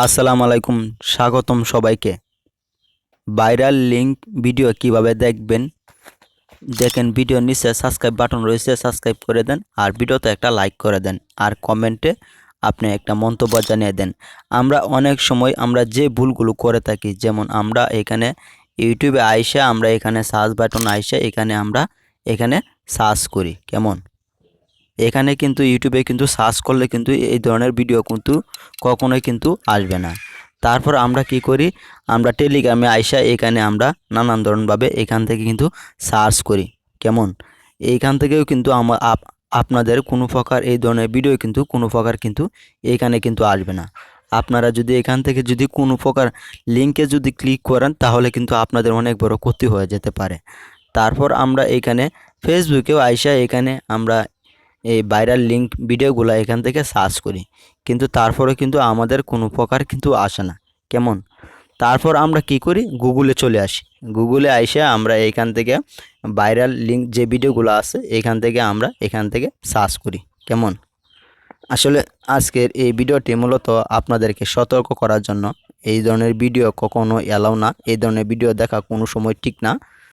আসসালামু আলাইকুম, স্বাগতম সবাইকে। ভাইরাল লিঙ্ক ভিডিও কিভাবে দেখবেন দেখেন, ভিডিওর নিচে সাবস্ক্রাইব বাটন রয়েছে, সাবস্ক্রাইব করে দেন আর ভিডিওতে একটা লাইক করে দেন আর কমেন্টে আপনি একটা মন্তব্য জানিয়ে দেন। আমরা অনেক সময় আমরা যে ভুলগুলো করে থাকি, যেমন আমরা এখানে ইউটিউবে আইসা আমরা এখানে সার্চ বাটন আইসা এখানে সার্চ করি কেমন। এখানে কিন্তু ইউটিউবে কিন্তু সার্চ করলে কিন্তু এই ধরনের ভিডিও কিন্তু কখনোই কিন্তু আসবে না। তারপর আমরা কি করি, আমরা টেলিগ্রামে আইসা এখানে আমরা নানান ধরনভাবে এখান থেকে কিন্তু সার্চ করি কেমন। এইখান থেকেও কিন্তু আপনাদের কোনো প্রকার এই ধরনের ভিডিও কিন্তু কোনো প্রকার কিন্তু এখানে কিন্তু আসবে না। আপনারা যদি এখান থেকে যদি কোনো প্রকার লিঙ্কে যদি ক্লিক করেন তাহলে কিন্তু আপনাদের অনেক বড় ক্ষতি হয়ে যেতে পারে। তারপর আমরা এখানে ফেসবুকেও আইসা এখানে আমরা এই ভাইরাল লিঙ্ক ভিডিওগুলো এখান থেকে সার্চ করি, কিন্তু তারপরে কিন্তু আমাদের কোনো প্রকার কিন্তু আসে না কেমন। তারপর আমরা কি করি, গুগলে চলে আসি। গুগলে আইসে আমরা এখান থেকে ভাইরাল লিঙ্ক যে ভিডিওগুলো আছে এখান থেকে সার্চ করি কেমন। আসলে আজকের এই ভিডিওটি মূলত আপনাদেরকে সতর্ক করার জন্য। এই ধরনের ভিডিও কখনো এলাও না, এই ধরনের ভিডিও দেখা কোনো সময় ঠিক না।